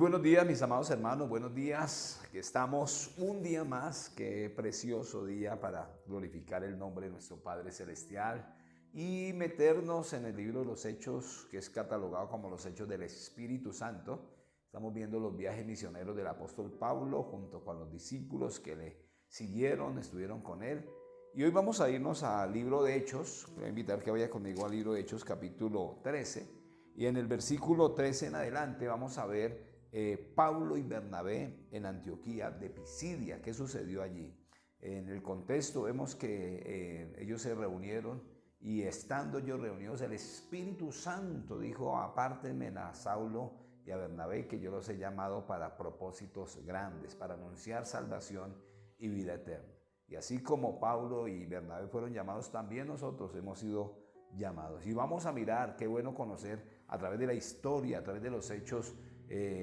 buenos días, mis amados hermanos, buenos días. Aquí estamos un día más, qué precioso día para glorificar el nombre de nuestro Padre Celestial y meternos en el libro de los Hechos, que es catalogado como los Hechos del Espíritu Santo. Estamos viendo los viajes misioneros del apóstol Pablo junto con los discípulos que le siguieron, estuvieron con él. Y hoy vamos a irnos al libro de Hechos. Voy a invitar que vaya conmigo al libro de Hechos capítulo 13. Y en el versículo 13 en adelante vamos a ver Pablo y Bernabé en Antioquía de Pisidia. ¿Qué sucedió allí? En el contexto vemos que ellos se reunieron y estando ellos reunidos, el Espíritu Santo dijo: apártenme a Saulo y a Bernabé, que yo los he llamado para propósitos grandes, para anunciar salvación y vida eterna. Y así como Pablo y Bernabé fueron llamados, también nosotros hemos sido llamados. Y vamos a mirar, qué bueno conocer a través de la historia, a través de los hechos,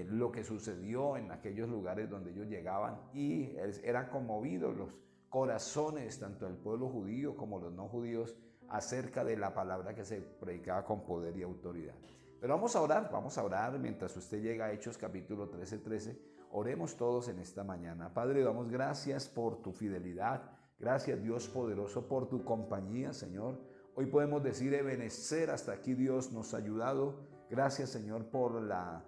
lo que sucedió en aquellos lugares donde ellos llegaban, y eran conmovidos los corazones, tanto del pueblo judío como los no judíos, acerca de la palabra que se predicaba con poder y autoridad. Pero vamos a orar mientras usted llega a Hechos capítulo 13. Oremos todos en esta mañana. Padre, damos gracias por tu fidelidad, gracias Dios poderoso por tu compañía, Señor. Hoy podemos decir: Ebenecer, hasta aquí Dios nos ha ayudado. Gracias, Señor, por la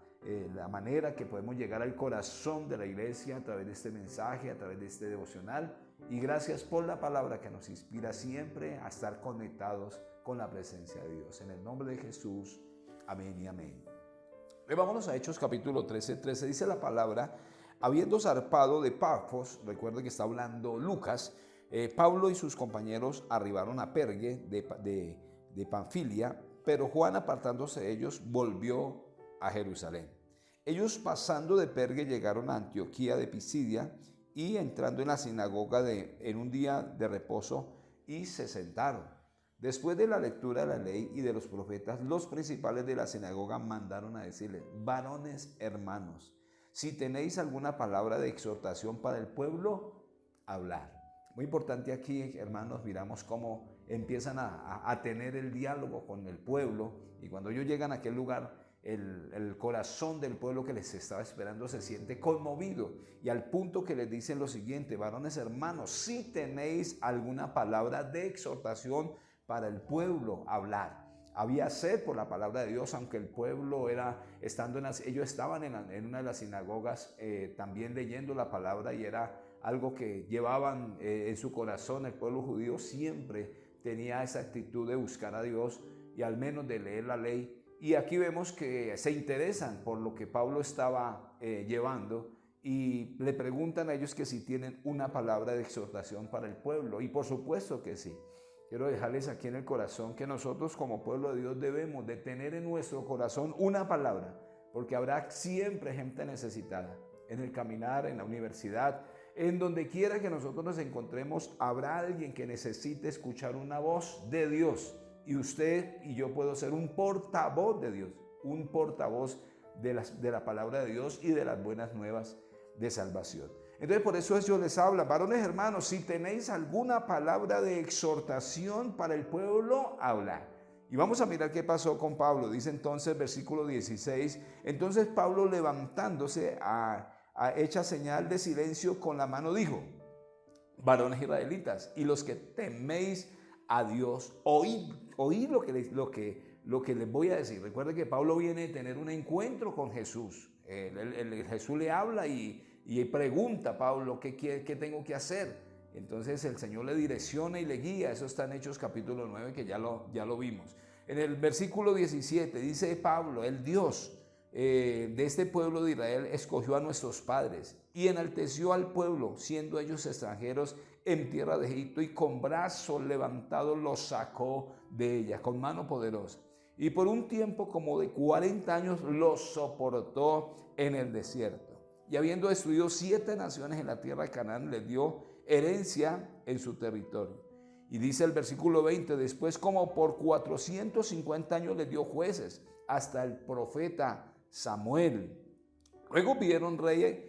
manera que podemos llegar al corazón de la iglesia a través de este mensaje, a través de este devocional. Y gracias por la palabra que nos inspira siempre a estar conectados con la presencia de Dios. En el nombre de Jesús, amén y amén. Vámonos a Hechos capítulo 13. Dice la palabra: habiendo zarpado de Pafos, recuerde que está hablando Lucas, Pablo y sus compañeros arribaron a Pergue de Panfilia, pero Juan, apartándose de ellos, volvió a Jerusalén. Ellos, pasando de Pergue, llegaron a Antioquía de Pisidia y entrando en la sinagoga en un día de reposo, y se sentaron. Después de la lectura de la ley y de los profetas, los principales de la sinagoga mandaron a decirles: varones hermanos, si tenéis alguna palabra de exhortación para el pueblo, hablad. Muy importante aquí, hermanos, miramos cómo empiezan a tener el diálogo con el pueblo, y cuando ellos llegan a aquel lugar, el corazón del pueblo que les estaba esperando se siente conmovido, y al punto que les dicen lo siguiente: varones hermanos, si tenéis alguna palabra de exhortación para el pueblo, hablad. Había sed por la palabra de Dios, aunque el pueblo ellos estaban en una de las sinagogas también leyendo la palabra, y era algo que llevaban en su corazón. El pueblo judío siempre tenía esa actitud de buscar a Dios y al menos de leer la ley. Y aquí vemos que se interesan por lo que Pablo estaba llevando, y le preguntan a ellos que si tienen una palabra de exhortación para el pueblo, y por supuesto que sí. Quiero dejarles aquí en el corazón que nosotros como pueblo de Dios debemos de tener en nuestro corazón una palabra, porque habrá siempre gente necesitada. En el caminar, en la universidad, en donde quiera que nosotros nos encontremos, habrá alguien que necesite escuchar una voz de Dios. Y usted y yo puedo ser un portavoz de Dios, un portavoz de la palabra de Dios y de las buenas nuevas de salvación. Entonces, por eso Dios les habla: varones hermanos, si tenéis alguna palabra de exhortación para el pueblo, hablad. Y vamos a mirar qué pasó con Pablo. Dice entonces, versículo 16, entonces Pablo, levantándose hecha señal de silencio con la mano, dijo: varones israelitas, y los que teméis a Dios, oíd lo que les voy a decir. Recuerden que Pablo viene de tener un encuentro con Jesús. Jesús le habla y pregunta a Pablo: ¿qué tengo que hacer? Entonces el Señor le direcciona y le guía. Eso está en Hechos capítulo 9, que ya lo vimos. En el versículo 17 dice Pablo: el Dios de este pueblo de Israel escogió a nuestros padres y enalteció al pueblo, siendo ellos extranjeros en tierra de Egipto, y con brazo levantado los sacó de ella, con mano poderosa. Y por un tiempo como de 40 años los soportó en el desierto. Y habiendo destruido 7 naciones en la tierra de Canaán, les dio herencia en su territorio. Y dice el versículo 20, después como por 450 años les dio jueces, hasta el profeta Samuel. Luego pidieron rey,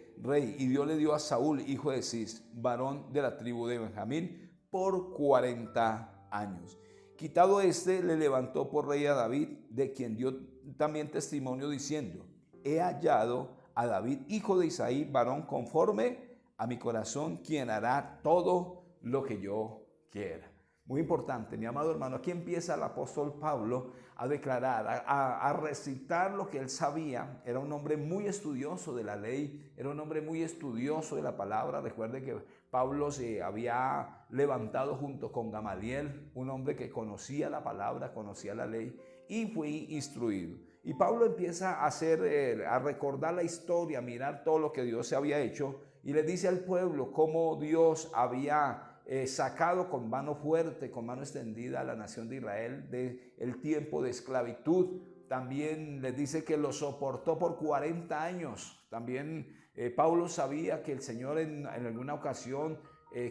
y Dios le dio a Saúl, hijo de Cis, varón de la tribu de Benjamín, por 40 años. Quitado le levantó por rey a David, de quien dio también testimonio diciendo: he hallado a David, hijo de Isaí, varón conforme a mi corazón, quien hará todo lo que yo quiera. Muy importante, mi amado hermano, aquí empieza el apóstol Pablo a declarar, a recitar lo que él sabía. Era un hombre muy estudioso de la ley, era un hombre muy estudioso de la palabra. Recuerde que Pablo se había levantado junto con Gamaliel, un hombre que conocía la palabra, conocía la ley y fue instruido. Y Pablo empieza a recordar la historia, a mirar todo lo que Dios se había hecho y le dice al pueblo cómo Dios había sacado con mano fuerte, con mano extendida a la nación de Israel del tiempo de esclavitud. También les dice que lo soportó por 40 años. También Pablo sabía que el Señor en alguna ocasión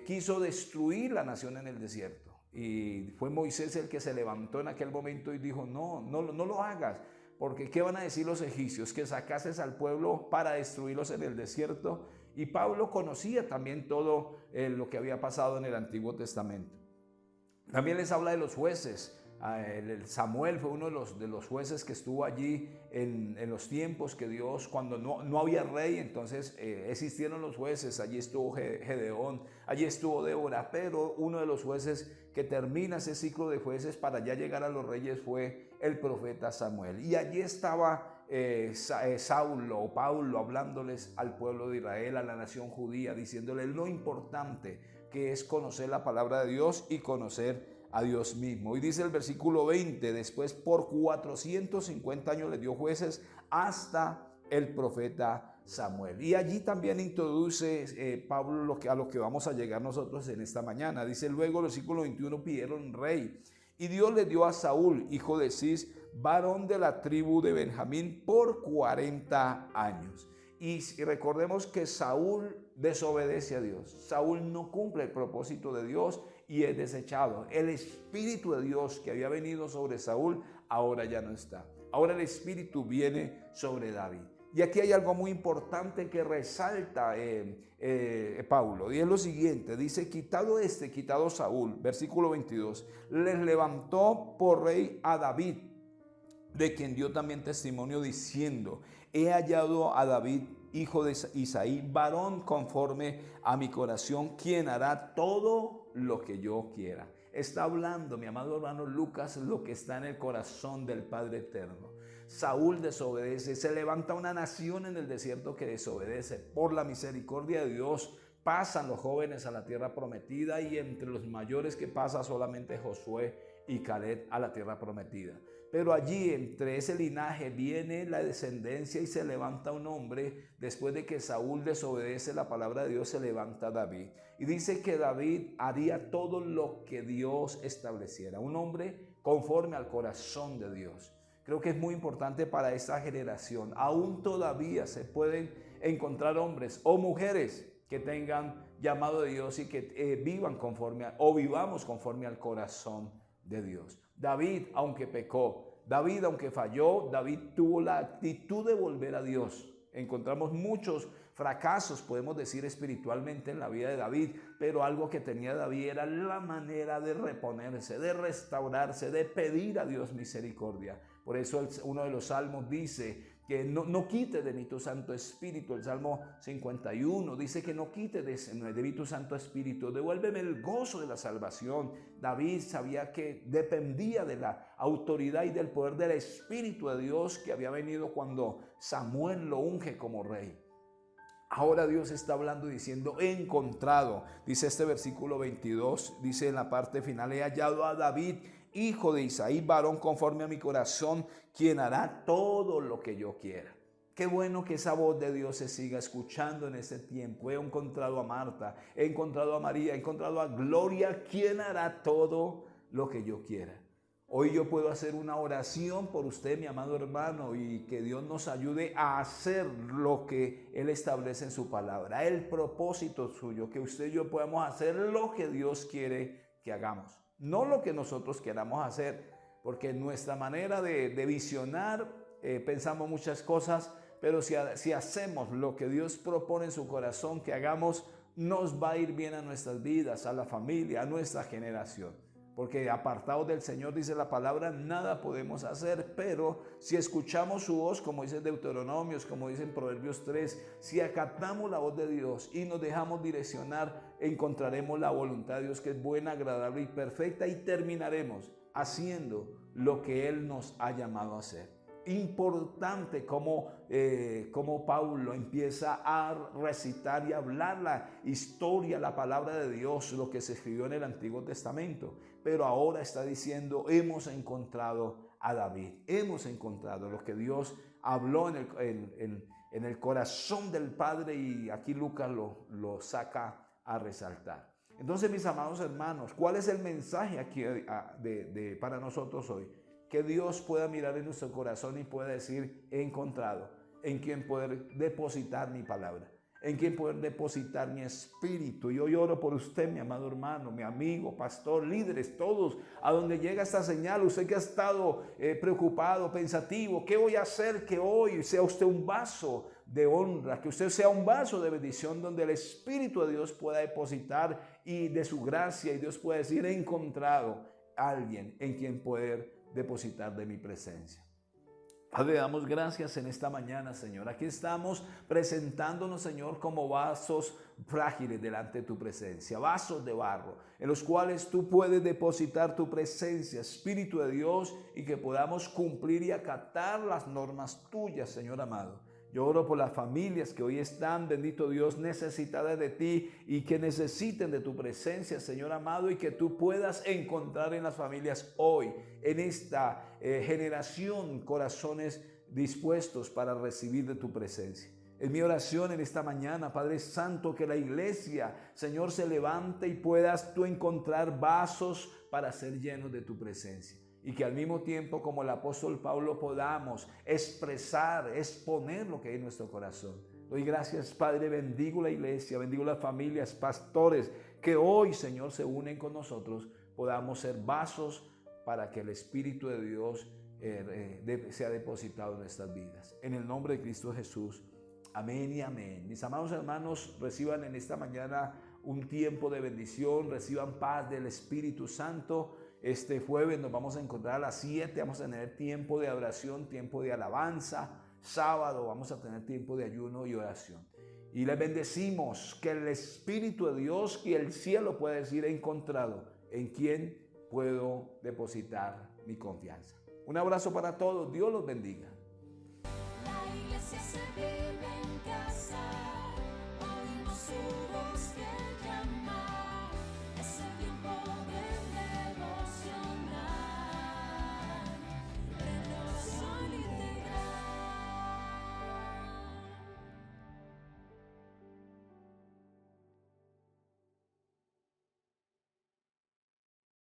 quiso destruir la nación en el desierto. Y fue Moisés el que se levantó en aquel momento y dijo, no lo hagas. Porque ¿qué van a decir los egipcios? Que sacases al pueblo para destruirlos en el desierto. Y Pablo conocía también todo lo que había pasado en el Antiguo Testamento. También les habla de los jueces. Samuel fue uno de los jueces que estuvo allí en los tiempos que Dios, cuando no había rey, entonces existieron los jueces. Allí estuvo Gedeón, allí estuvo Débora, pero uno de los jueces que termina ese ciclo de jueces para ya llegar a los reyes fue el profeta Samuel. Y allí estaba Saulo o Pablo hablándoles al pueblo de Israel, a la nación judía, diciéndole lo importante que es conocer la palabra de Dios y conocer a Dios mismo. Y dice el versículo 20, después por 450 años le dio jueces hasta el profeta Samuel. Y allí también introduce Pablo a lo que vamos a llegar nosotros en esta mañana. Dice luego el versículo 21, pidieron rey. Y Dios le dio a Saúl, hijo de Cis, varón de la tribu de Benjamín, por 40 años. Y recordemos que Saúl desobedece a Dios. Saúl no cumple el propósito de Dios y es desechado. El Espíritu de Dios que había venido sobre Saúl ahora ya no está. Ahora el Espíritu viene sobre David. Y aquí hay algo muy importante que resalta Pablo. Y es lo siguiente. Dice, quitado Saúl, versículo 22, les levantó por rey a David, de quien dio también testimonio diciendo, he hallado a David, hijo de Isaí, varón conforme a mi corazón, quien hará todo lo que yo quiera. Está hablando, mi amado hermano Lucas, lo que está en el corazón del Padre Eterno. Saúl desobedece, se levanta una nación en el desierto que desobedece. Por la misericordia de Dios pasan los jóvenes a la tierra prometida y entre los mayores que pasa solamente Josué y Caleb a la tierra prometida. Pero allí entre ese linaje viene la descendencia y se levanta un hombre. Después de que Saúl desobedece la palabra de Dios, se levanta David. Y dice que David haría todo lo que Dios estableciera. Un hombre conforme al corazón de Dios. Creo que es muy importante para esta generación. Aún todavía se pueden encontrar hombres o mujeres que tengan llamado de Dios y que vivamos conforme al corazón de Dios. David, aunque pecó, David, aunque falló, David tuvo la actitud de volver a Dios. Encontramos muchos fracasos, podemos decir, espiritualmente en la vida de David, pero algo que tenía David era la manera de reponerse, de restaurarse, de pedir a Dios misericordia. Por eso uno de los salmos dice que no quite de mí tu Santo Espíritu. El Salmo 51 dice que no quite de mí tu Santo Espíritu, devuélveme el gozo de la salvación. David sabía que dependía de la autoridad y del poder del Espíritu de Dios que había venido cuando Samuel lo unge como rey. Ahora Dios está hablando y diciendo, he encontrado, dice este versículo 22, dice en la parte final, he hallado a David, hijo de Isaí, varón conforme a mi corazón, quien hará todo lo que yo quiera. Qué bueno que esa voz de Dios se siga escuchando en este tiempo. He encontrado a Marta, he encontrado a María, he encontrado a Gloria, quien hará todo lo que yo quiera. Hoy yo puedo hacer una oración por usted, mi amado hermano, y que Dios nos ayude a hacer lo que Él establece en su palabra. El propósito suyo, que usted y yo podamos hacer lo que Dios quiere que hagamos. No lo que nosotros queramos hacer, porque en nuestra manera de visionar pensamos muchas cosas, pero si hacemos lo que Dios propone en su corazón que hagamos, nos va a ir bien a nuestras vidas, a la familia, a nuestra generación. porque apartados del Señor, dice la palabra, nada podemos hacer, pero si escuchamos su voz, como dice Deuteronomios, como dice en Proverbios 3, si acatamos la voz de Dios y nos dejamos direccionar, encontraremos la voluntad de Dios, que es buena, agradable y perfecta, y terminaremos haciendo lo que Él nos ha llamado a hacer. Importante como Pablo empieza a recitar y hablar la historia, la palabra de Dios, lo que se escribió en el Antiguo Testamento, pero ahora está diciendo, hemos encontrado a David, hemos encontrado lo que Dios habló en el corazón del Padre, y aquí Lucas lo saca a resaltar. Entonces, mis amados hermanos, ¿cuál es el mensaje aquí para nosotros hoy? Que Dios pueda mirar en nuestro corazón y pueda decir, he encontrado en quien poder depositar mi palabra, en quien poder depositar mi espíritu. Yo oro por usted, mi amado hermano, mi amigo, pastor, líderes, todos, a donde llega esta señal, usted que ha estado preocupado, pensativo, ¿qué voy a hacer? Que hoy sea usted un vaso de honra, que usted sea un vaso de bendición, donde el Espíritu de Dios pueda depositar y de su gracia, y Dios pueda decir, he encontrado a alguien en quien poder depositar de mi presencia. Padre, damos gracias en esta mañana, Señor. Aquí estamos presentándonos, Señor, como vasos frágiles delante de tu presencia, vasos de barro, en los cuales tú puedes depositar tu presencia, Espíritu de Dios, y que podamos cumplir y acatar las normas tuyas, Señor amado. Yo oro por las familias que hoy están, bendito Dios, necesitadas de ti y que necesiten de tu presencia, Señor amado, y que tú puedas encontrar en las familias hoy, en esta generación, corazones dispuestos para recibir de tu presencia. Es mi oración en esta mañana, Padre Santo, que la iglesia, Señor, se levante y puedas tú encontrar vasos para ser llenos de tu presencia. Y que al mismo tiempo, como el apóstol Pablo, podamos expresar, exponer lo que hay en nuestro corazón. Doy gracias, Padre, bendigo la iglesia, bendigo las familias, pastores, que hoy, Señor, se unen con nosotros, podamos ser vasos para que el Espíritu de Dios sea depositado en nuestras vidas. En el nombre de Cristo Jesús, amén y amén. Mis amados hermanos, reciban en esta mañana un tiempo de bendición, reciban paz del Espíritu Santo. Este jueves nos vamos a encontrar a las 7, vamos a tener tiempo de adoración, tiempo de alabanza. Sábado vamos a tener tiempo de ayuno y oración. Y les bendecimos, que el Espíritu de Dios y el cielo pueda decir, he encontrado en quien puedo depositar mi confianza. Un abrazo para todos, Dios los bendiga. La iglesia se